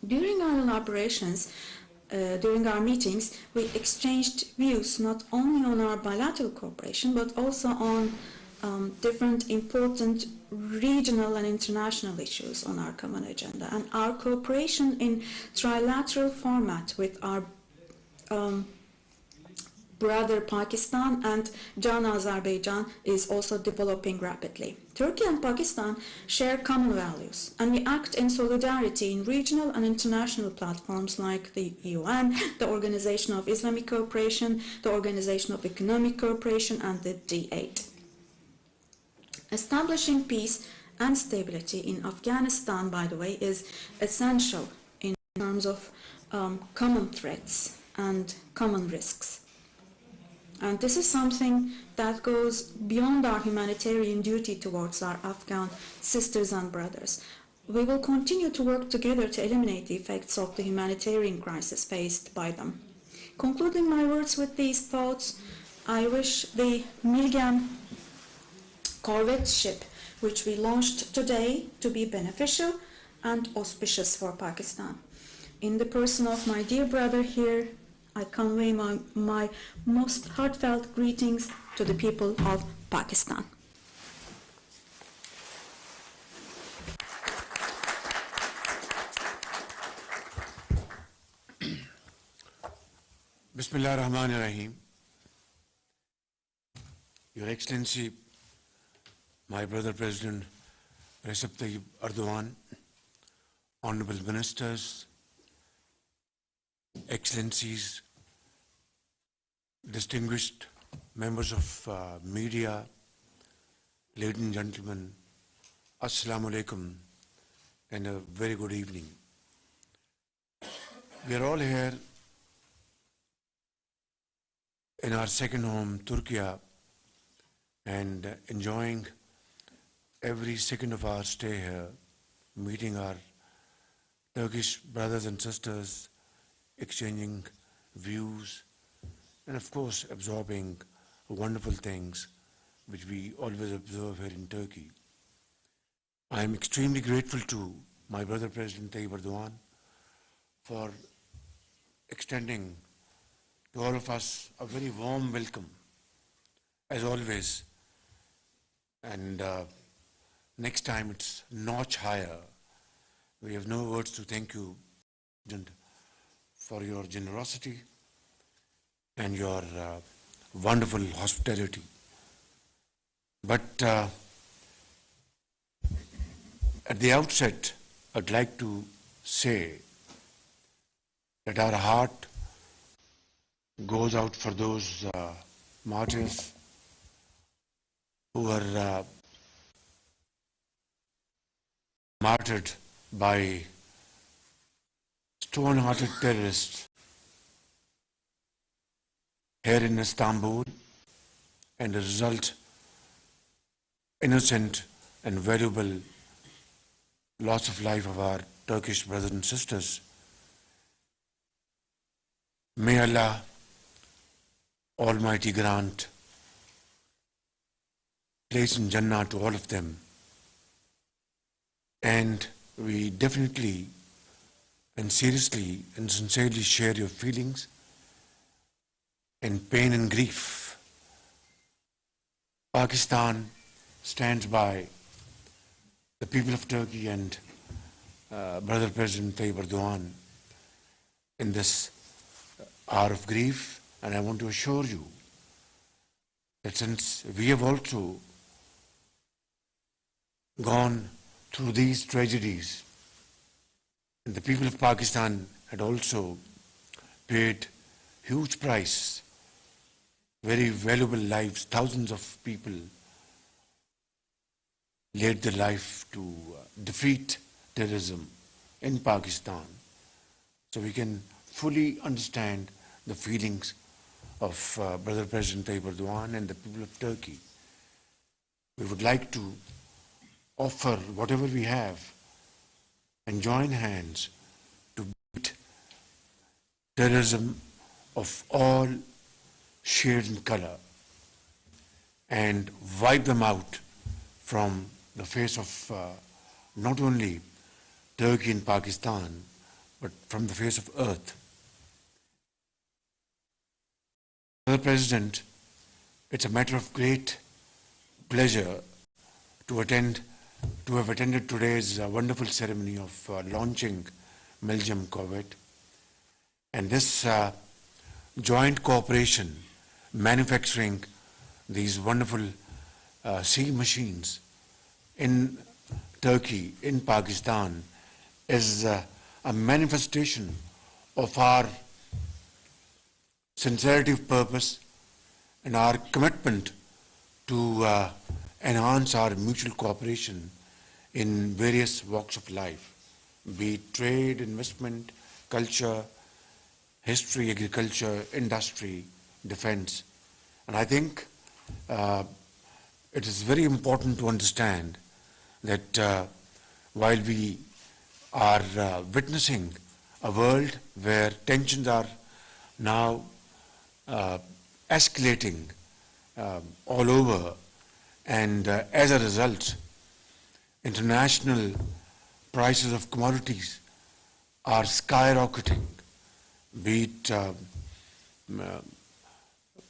During our operations, during our meetings, we exchanged views not only on our bilateral cooperation, but also on different important regional and international issues on our common agenda. And our cooperation in trilateral format with our brother Pakistan and Jan Azerbaijan is also developing rapidly. Turkey and Pakistan share common values, and we act in solidarity in regional and international platforms like the UN, the Organization of Islamic Cooperation, the Organization of Economic Cooperation, and the G8. Establishing peace and stability in Afghanistan, by the way, is essential in terms of common threats and common risks. And this is something that goes beyond our humanitarian duty towards our Afghan sisters and brothers. We will continue to work together to eliminate the effects of the humanitarian crisis faced by them. Concluding my words with these thoughts, I wish the Milgem corvette ship, which we launched today, to be beneficial and auspicious for Pakistan. In the person of my dear brother here, I convey my most heartfelt greetings to the people of Pakistan. Bismillah ar-Rahman ar-Rahim. Your Excellency, my brother President Recep Tayyip Erdogan, Honorable Ministers, Excellencies, distinguished members of media, ladies and gentlemen, Assalamu alaikum and a very good evening. We are all here in our second home, Turkey, and enjoying every second of our stay here, meeting our Turkish brothers and sisters, exchanging views, and of course absorbing wonderful things which we always observe here in Turkey. I am extremely grateful to my brother President Tayyip Erdogan for extending to all of us a very warm welcome, as always. And next time it's notch higher. We have no words to thank you, President, for your generosity and your wonderful hospitality. But at the outset, I'd like to say that our heart goes out for those martyrs who were martyred by stone-hearted terrorists here in Istanbul, and the result, innocent and valuable loss of life of our Turkish brothers and sisters. May Allah Almighty grant place in Jannah to all of them. And we definitely and seriously and sincerely share your feelings and pain and grief. Pakistan stands by the people of Turkey and Brother President Tayyip Erdogan in this hour of grief, and I want to assure you that since we have also gone through these tragedies, and the people of Pakistan had also paid huge price, very valuable lives, thousands of people laid their life to defeat terrorism in Pakistan. So we can fully understand the feelings of Brother President Tayyip Erdogan and the people of Turkey. We would like to offer whatever we have and join hands to beat terrorism of all shades and color and wipe them out from the face of not only Turkey and Pakistan, but from the face of earth. Mr. President, it's a matter of great pleasure to have attended today's wonderful ceremony of launching Belgium Corvette. And this joint cooperation, manufacturing these wonderful sea machines in Turkey, in Pakistan, is a manifestation of our sincerity of purpose and our commitment to enhance our mutual cooperation in various walks of life, be it trade, investment, culture, history, agriculture, industry, defense. And I think it is very important to understand that while we are witnessing a world where tensions are now escalating all over, and as a result, international prices of commodities are skyrocketing, be it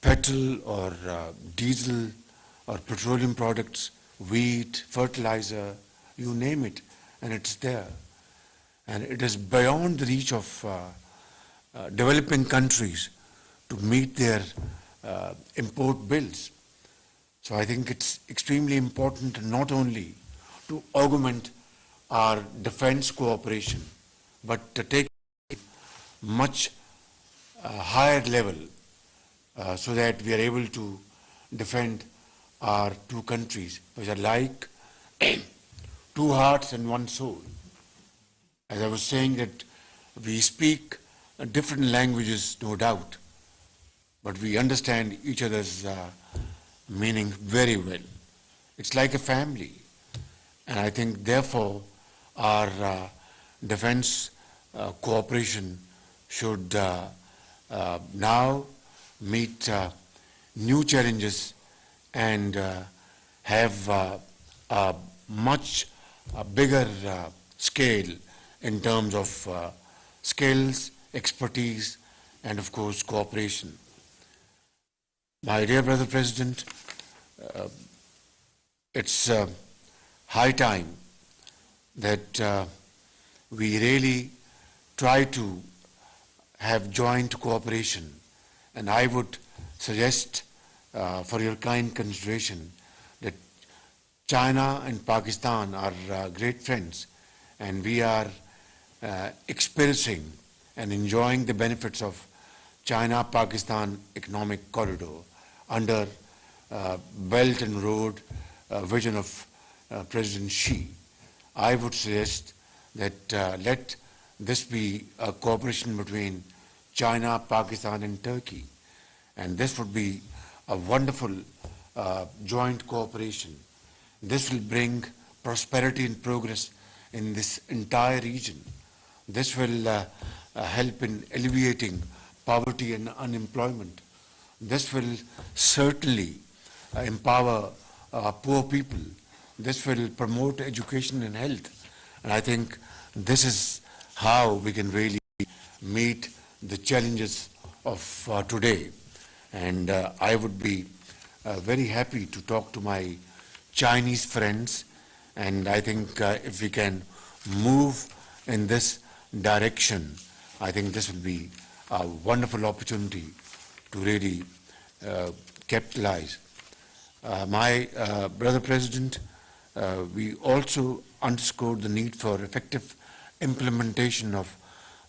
petrol or diesel or petroleum products, wheat, fertilizer, you name it, and it's there. And it is beyond the reach of developing countries to meet their import bills. So I think it's extremely important not only to augment our defense cooperation, but to take it much higher level so that we are able to defend our two countries, which are like two hearts and one soul. As I was saying, that we speak different languages, no doubt, but we understand each other's meaning very well. It's like a family. And I think, therefore, our defense cooperation should now meet new challenges and have a much bigger scale in terms of skills, expertise, and of course cooperation. My dear brother President, it's high time that we really try to have joint cooperation, and I would suggest for your kind consideration that China and Pakistan are great friends, and we are experiencing and enjoying the benefits of China-Pakistan economic corridor under Belt and Road vision of President Xi. I would suggest that let this be a cooperation between China, Pakistan and Turkey, and this would be a wonderful joint cooperation. This will bring prosperity and progress in this entire region. This will help in alleviating poverty and unemployment. This will certainly empower poor people. This will promote education and health. And I think this is how we can really meet the challenges of today. And I would be very happy to talk to my Chinese friends, and I think if we can move in this direction, I think this will be a wonderful opportunity to really capitalize. My brother President, we also underscored the need for effective implementation of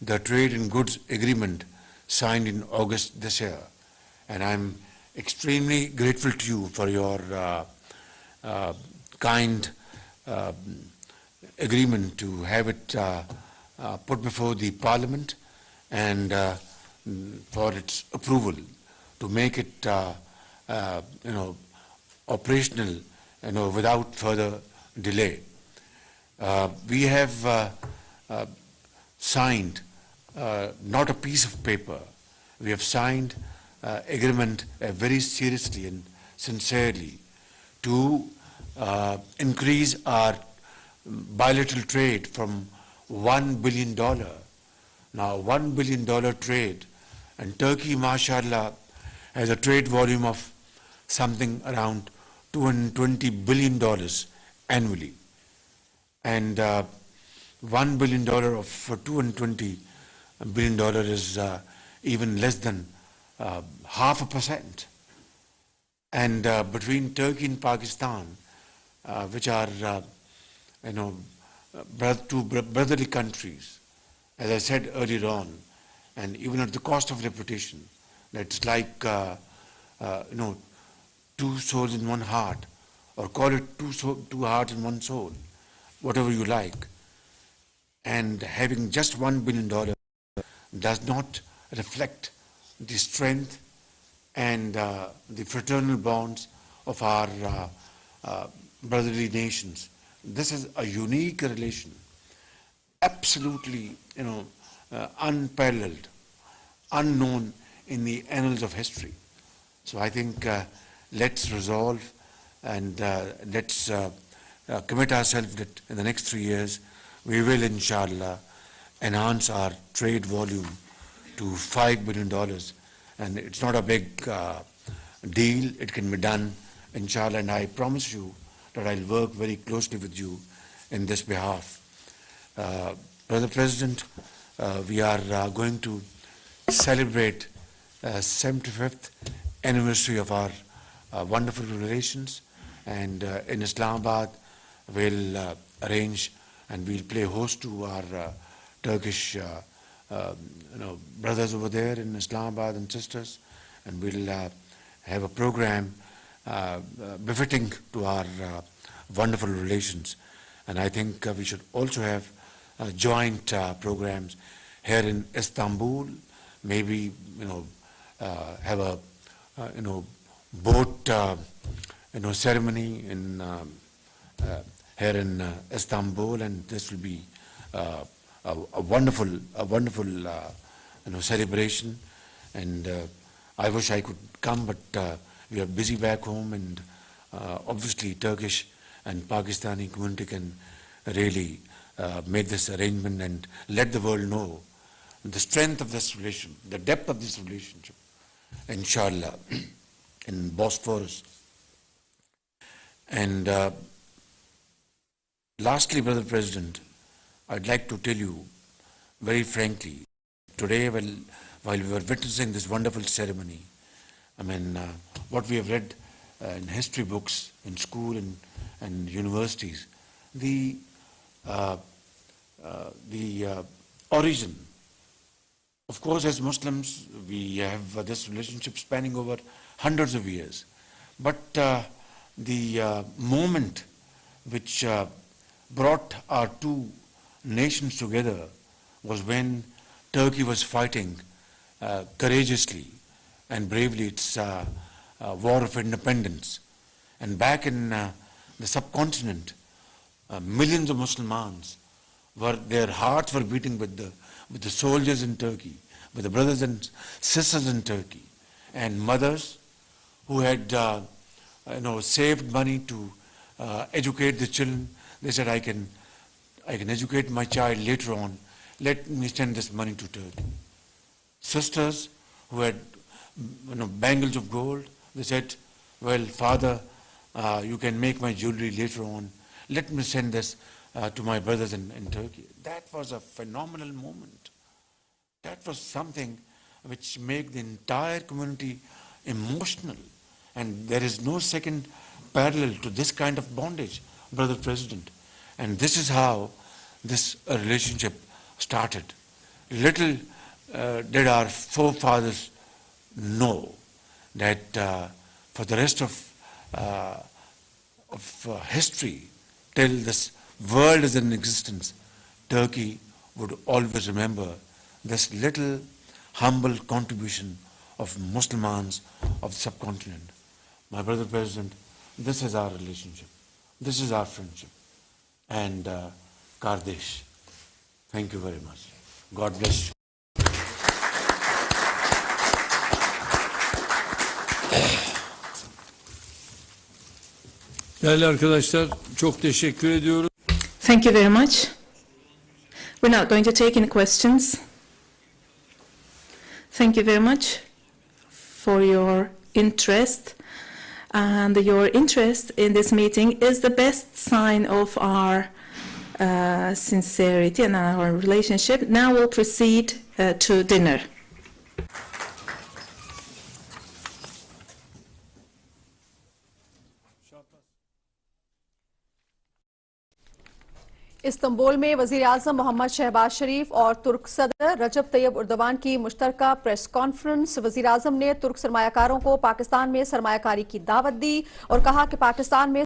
the trade in goods agreement signed in August this year. And I'm extremely grateful to you for your kind agreement to have it put before the Parliament and for its approval, to make it operational without further delay. We have signed not a piece of paper. We have signed agreement very seriously and sincerely to increase our bilateral trade from $1 billion Now $1 billion trade, and Turkey, mashallah, has a trade volume of something around $220 billion annually. And $1 billion of $220 billion is even less than 0.5%. And between Turkey and Pakistan, which are two brotherly countries, as I said earlier on, and even at the cost of reputation, that's like two souls in one heart, or call it two hearts in one soul, whatever you like. And having just $1 billion does not reflect the strength and the fraternal bonds of our brotherly nations. This is a unique relation, absolutely, unparalleled, unknown in the annals of history. So I think let's resolve and let's commit ourselves that in the next 3 years we will, inshallah, enhance our trade volume to $5 billion. And it's not a big deal. It can be done, inshallah, and I promise you that I'll work very closely with you in this behalf. Brother President, we are going to celebrate 75th anniversary of our wonderful relations, and in Islamabad we'll arrange and we'll play host to our Turkish brothers over there in Islamabad and sisters, and we'll have a program befitting to our wonderful relations. And I think we should also have joint programs here in Istanbul, maybe have a boat ceremony in here in Istanbul, and this will be a wonderful celebration. And I wish I could come, but we are busy back home, and obviously Turkish and Pakistani community can really make this arrangement and let the world know the strength of this relation, the depth of this relationship, inshallah, in Bosphorus. And lastly, Brother President, I'd like to tell you very frankly, today while we were witnessing this wonderful ceremony, what we have read in history books in school and universities, the origin. Of course, as Muslims, we have this relationship spanning over hundreds of years. But the moment which brought our two nations together was when Turkey was fighting courageously and bravely its war of independence. And back in the subcontinent, millions of Muslims their hearts were beating with the soldiers in Turkey, with the brothers and sisters in Turkey, and mothers who had saved money to educate the children. They said, I can educate my child later on. Let me send this money to Turkey. Sisters who had bangles of gold, they said, well, Father, you can make my jewelry later on. Let me send this to my brothers in Turkey. That was a phenomenal moment. That was something which made the entire community emotional. And there is no second parallel to this kind of bondage, Brother President. And this is how this relationship started. Little did our forefathers know that for the rest of history, till this world is in existence, Turkey would always remember this little humble contribution of Muslims of the subcontinent. My Brother President, this is our relationship. This is our friendship. And Kardesh, thank you very much. God bless you. Değerli arkadaşlar, çok teşekkür ediyoruz. Thank you very much. We're now going to take any questions. Thank you very much for your interest. And your interest in this meeting is the best sign of our sincerity and our relationship. Now we'll proceed to dinner. استنبول में वजीराअज़म मोहम्मद शहबाज शरीफ और तुर्क सदर रजब Tayyab Erdogan की मुश्तरका press conference. वजीराअज़म ने तुर्क सरमायाकारों को पाकिस्तान में सरमायाकारी की दावत दी और कहा कि पाकिस्तान में